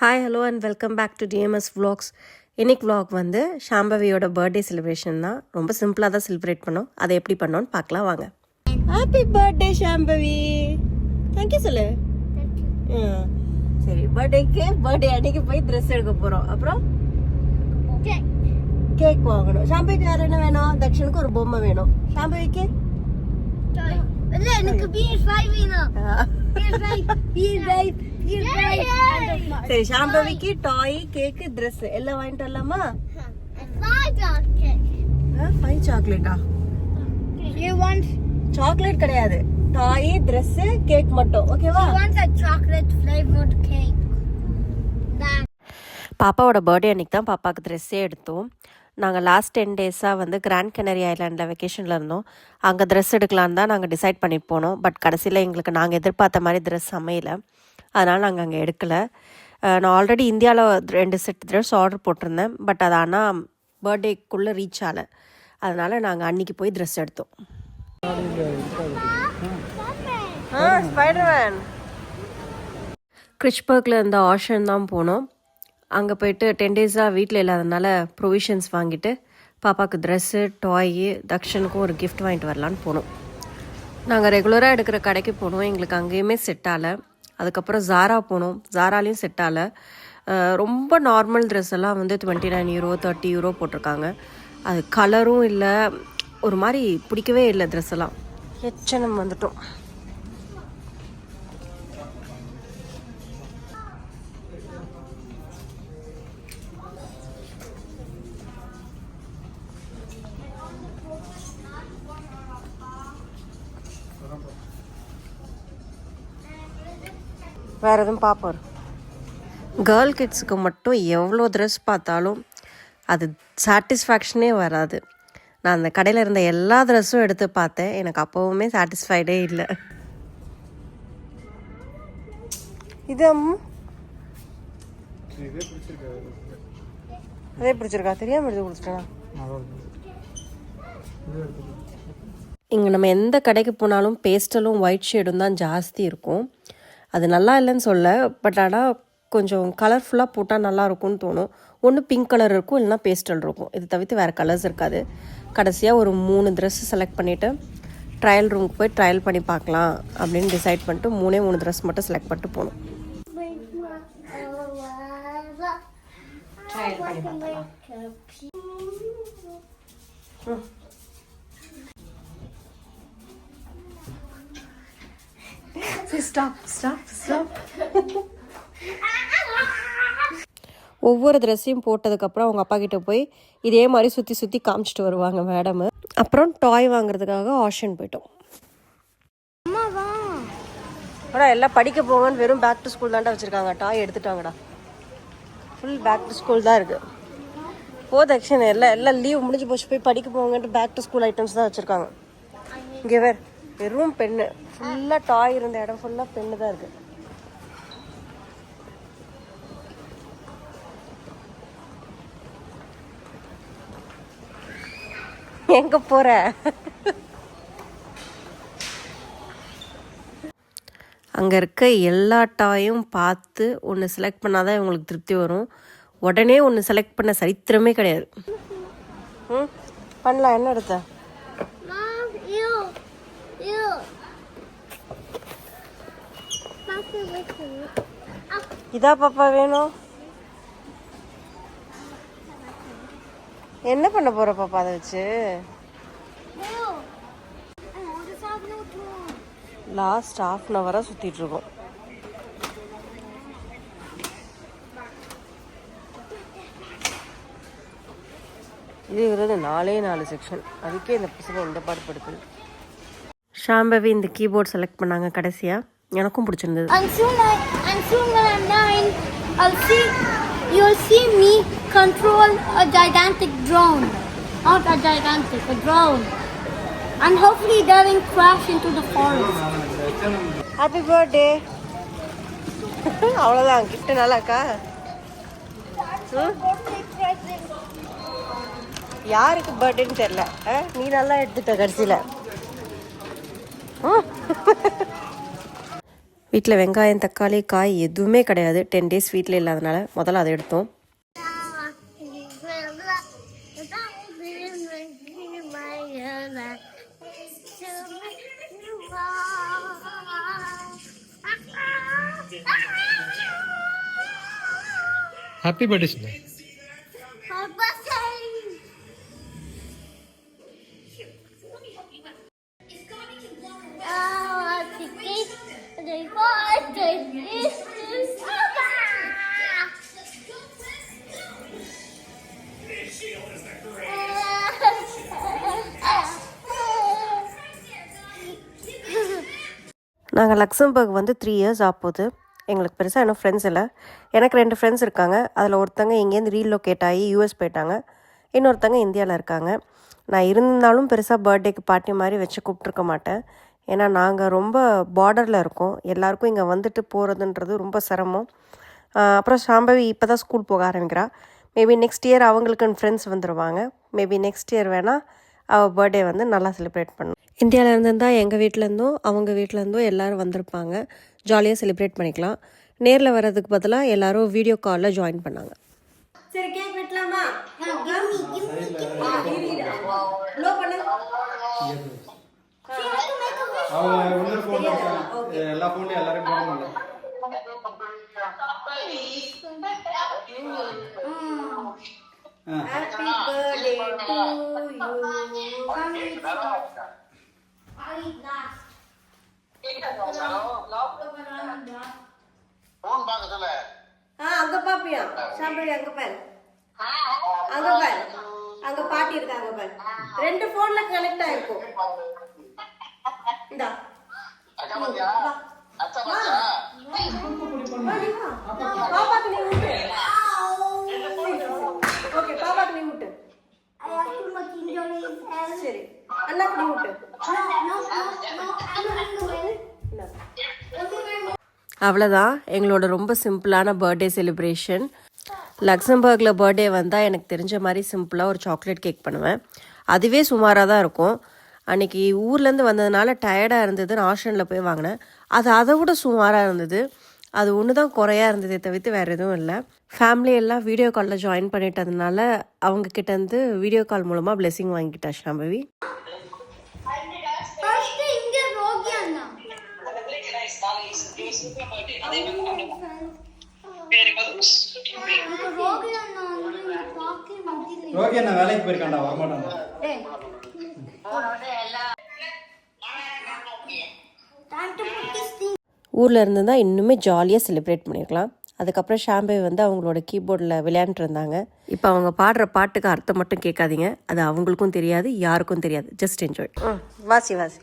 Hi hello and welcome back to TMS vlogs. இன்னைக்கு vlog வந்து ஷாம்பவியோட birthday celebration தான். ரொம்ப சிம்பிளாக தான் செலிப்ரேட் பண்ணோம். அதை எப்படி பண்ணோன்னு பார்க்கலாம் வாங்க. Happy birthday Shambhavi. தேங்க்யூ சொல்லு. சரி, பர்த்டே அன்னைக்கு போய் ட்ரெஸ் எடுக்க போகிறோம். அப்புறம் கேக் வாங்கணும். ஷாம்பவிக்கு வேறு என்ன வேணும்? தக்ஷனுக்கு ஒரு பொம்மை வேணும். ஷாம்பவிக்கு எனக்கு PS5 வேணும். சரி, ஷாம்பவிக்கு டாய், கேக், Dress எல்லாம் வாங்கிட்டு வரலாமா? 5 சாக்லேட்டா? You want சாக்லேட் கிடையாது, டாய், Dress, கேக் மட்டும். ஓகேவா? you want a chocolate flavored cake? பாப்பாவோட பர்த்டே அன்னைக்கு தான் பாப்பாவுக்கு ட்ரெஸ்ஸே எடுத்தோம். நாங்கள் லாஸ்ட் 10 டேஸாக வந்து கிராண்ட் கெனரி ஐலாண்டில் வெக்கேஷனில் இருந்தோம். அங்கே ட்ரெஸ் எடுக்கலான்னு தான் நாங்கள் டிசைட் பண்ணிட்டு போனோம். பட் கடைசியில் எங்களுக்கு நாங்கள் எதிர்பார்த்த மாதிரி ட்ரெஸ் அமையலை. அதனால் நாங்கள் அங்கே எடுக்கலை. நான் ஆல்ரெடி இந்தியாவில் 2 செட் ட்ரெஸ் ஆர்டர் போட்டிருந்தேன். பட் அது ஆனால் பர்த்டேக்குள்ளே ரீச் ஆகலை. அதனால் நாங்கள் அன்றைக்கி போய் ட்ரெஸ் எடுத்தோம். ஸ்பைடர்மேன் கிரிஷ்பர்க்கில் இருந்த ஆஷன் தான் போனோம். அங்கே போயிட்டு 10 டேஸாக வீட்டில் இல்லாததுனால ப்ரொவிஷன்ஸ் வாங்கிட்டு பாப்பாவுக்கு ட்ரெஸ்ஸு, டாயு, தக்ஷனுக்கும் ஒரு கிஃப்ட் வாங்கிட்டு வரலான்னு போனோம். நாங்கள் ரெகுலராக எடுக்கிற கடைக்கு போனோம். எங்களுக்கு அங்கேயுமே செட் ஆகலை. அதுக்கப்புறம் ஜாரா போனோம். ஜாராலையும் செட் ஆகலை. ரொம்ப நார்மல் ட்ரெஸ் எல்லாம் வந்து 29 யூரோ 30 யூரோ போட்டிருக்காங்க. அது கலரும் இல்லை, ஒரு மாதிரி பிடிக்கவே இல்லை ட்ரெஸ் எல்லாம். H&M வந்துட்டோம். வேறு எதுவும் பார்ப்போம். கேர்ள் கிட்ஸுக்கு மட்டும் எவ்வளோ ட்ரெஸ் பார்த்தாலும் அது சாட்டிஸ்ஃபேக்ஷனே வராது. நான் அந்த கடையில் இருந்த எல்லா ட்ரெஸ்ஸும் எடுத்து பார்த்தேன். எனக்கு அப்போவுமே சாட்டிஸ்ஃபைடே இல்லை. இது அதே பிடிச்சிருக்கா? தெரியாமல் எடுத்து கொடுத்துட்டேன். இங்கே நம்ம எந்த கடைக்கு போனாலும் பேஸ்டலும் ஒயிட் ஷேடும் தான் ஜாஸ்தி இருக்கும். அது நல்லா இல்லைன்னு சொல்ல, பட் ஆனால் கொஞ்சம் கலர்ஃபுல்லாக போட்டால் நல்லா இருக்கும்னு தோணும். ஒன்று பிங்க் கலர் இருக்கும், இல்லைனா பேஸ்டல் இருக்கும். இது தவிர்த்து வேறு கலர்ஸ் இருக்காது. கடைசியாக ஒரு 3 ட்ரெஸ் செலக்ட் பண்ணிவிட்டு ட்ரையல் ரூமுக்கு போய் ட்ரையல் பண்ணி பார்க்கலாம் அப்படின்னு டிசைட் பண்ணிட்டு 3 ட்ரெஸ் மட்டும் செலக்ட் பண்ணிட்டு போகணும். ட்ரையல் பண்ணி பார்க்கலாம். Stop. ஒவ்வொரு ட்ரெஸ்ஸையும் போட்டதுக்கப்புறம் அவங்க அப்பா கிட்ட போய் இதே மாதிரி சுற்றி காமிச்சிட்டு வருவாங்க மேடம். அப்புறம் டாய் வாங்குறதுக்காக ஆஷன் போயிட்டோம். ஆனால் எல்லாம் படிக்க போங்கன்னு வெறும் பேக் டு ஸ்கூல் தான்டா வச்சுருக்காங்க. டாய் எடுத்துட்டாங்கடா. ஃபுல் பேக் டு ஸ்கூல் தான் இருக்குது. தக்ஷன் எல்லாம் லீவ் முடிஞ்சு போச்சு, போய் படிக்க போங்கன்ட்டு பேக் டு ஸ்கூல் ஐட்டம்ஸ் தான் வச்சுருக்காங்க. இங்கே வெறும் பெண்ணு, ஃபுல்லாக டாய் இருந்த இடம் ஃபுல்லாக பெண்ணு தான் இருக்குது. எங்கே போகிற? அங்கே இருக்க எல்லா டாயும் பார்த்து ஒன்று செலக்ட் பண்ணாதான் இவங்களுக்கு திருப்தி வரும். உடனே ஒன்று செலக்ட் பண்ண சரித்திரமே கிடையாது. பண்ணலாம். என்ன எடுத்த? இதா பாப்பா வேணும்? என்ன பண்ண போற பாப்பா அதை வச்சு? லாஸ்ட் ½ அன் ஹவரா சுத்திட்டு இருக்கோம். இது 4 செக்ஷன். அதுக்கே இந்த பசங்க இந்த பாடு படுத்து. ஷாம்பவி இந்த கீபோர்ட் செலக்ட் பண்ணாங்க கடைசியா. எனக்கும் பிடிச்சிருந்தது. And soon when I'm 9, you'll see me control a gigantic drone. Not a gigantic, a drone. And hopefully it doesn't crash into the forest. Happy birthday. அவ்வளோதான். கிஃப்ட் நல்லாக்கா? யாருக்கு பர்த்டேன்னு தெரியல. நீ நல்லா எடுத்துட்ட கடைசியில். வீட்டில் வெங்காயம் தக்காளி காய் எதுவுமே கிடையாது. 10 days வீட்டில் இல்லாதனால முதல்ல அதை எடுத்தோம். ஹாப்பி பர்த்டே சொல்லு. நாங்கள் லக்சம்பர்க் வந்து 3 years ஆகுது. எங்களுக்கு பெருசாக இன்னும் ஃப்ரெண்ட்ஸ் இல்லை. எனக்கு 2 ஃப்ரெண்ட்ஸ் இருக்காங்க. அதில் ஒருத்தங்க இங்கேருந்து ரீலோகேட் ஆகி யூஎஸ் போயிட்டாங்க. இன்னொருத்தங்க இந்தியாவில் இருக்காங்க. நான் இருந்தாலும் பெருசாக பர்த்டேக்கு பார்ட்டி மாதிரி வச்சு கூப்பிட்ருக்க மாட்டேன். ஏன்னா நாங்கள் ரொம்ப பார்டரில் இருக்கோம். எல்லாேருக்கும் இங்கே வந்துட்டு போகிறதுன்றது ரொம்ப சிரமம். அப்புறம் சாம்பவி இப்போ தான் ஸ்கூல் போக ஆரம்பிக்கிறா. மேபி நெக்ஸ்ட் இயர் அவங்களுக்குன்னு ஃப்ரெண்ட்ஸ் வந்துடுவாங்க. மேபி நெக்ஸ்ட் இயர் வேணால் அவள் பர்த்டே வந்து நல்லா செலிப்ரேட் பண்ணும். இந்தியாவிலேருந்து தான் எங்கள் வீட்டிலேருந்தும் அவங்க வீட்டிலேருந்தும் எல்லோரும் வந்திருப்பாங்க. ஜாலியாக செலிப்ரேட் பண்ணிக்கலாம். நேரில் வர்றதுக்கு பதிலாக எல்லோரும் வீடியோ காலில் ஜாயின் பண்ணாங்க. சரி, கேக் வெட்டலாமா? எல்லா ஃபோன்லயும் எல்லாரும் போடுவாங்க. Happy birthday to you. அங்க பாப்பியா? சாம்பவி அங்க பாரு. அங்க பாரு. அங்க பாட்டி இருக்காங்க பாரு. 2 போன்ல கனெக்ட் ஆயிருக்கும். இந்தா. பாப்பாக்கு நீ விட்டு. ஓகே, பாப்பாக்கு நீ விட்டு. சரி, அண்ணாக்கு நீ விட்டு. அவ்வளோதான் எங்களோட ரொம்ப சிம்பிளான பர்த்டே செலிப்ரேஷன். லக்சம்பர்கில் பர்த்டே வந்தால் எனக்கு தெரிஞ்ச மாதிரி சிம்பிளாக ஒரு சாக்லேட் கேக் பண்ணுவேன். அதுவே சுமாராக தான் இருக்கும். அன்றைக்கி ஊர்லேருந்து வந்ததுனால டயர்டாக இருந்ததுன்னு ஆஷனில் போய் வாங்கினேன். அது அதை விட சுமாராக இருந்தது. அது ஒன்று தான் குறையாக இருந்ததே தவிர்த்து வேறு எதுவும் இல்லை. ஃபேமிலி எல்லாம் வீடியோ காலில் ஜாயின் பண்ணிட்டதுனால அவங்கக்கிட்டேருந்து வீடியோ கால் மூலமாக பிளெஸிங் வாங்கிட்டா சாம்பவி. ஓகே, நான் வேலைக்கு போயிருக்காண்டா, வரமாட்டான்டா. ஊரில் இருந்து தான் இன்னுமே ஜாலியாக செலிப்ரேட் பண்ணியிருக்கலாம். அதுக்கப்புறம் ஷாம்பவி வந்து அவங்களோட கீபோர்டில் விளையாண்டுட்டு இருந்தாங்க. இப்போ அவங்க பாடுற பாட்டுக்கு அர்த்தம் மட்டும் கேட்காதீங்க. அது அவங்களுக்கும் தெரியாது, யாருக்கும் தெரியாது. Just enjoy. வாசி வாசி.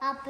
Up,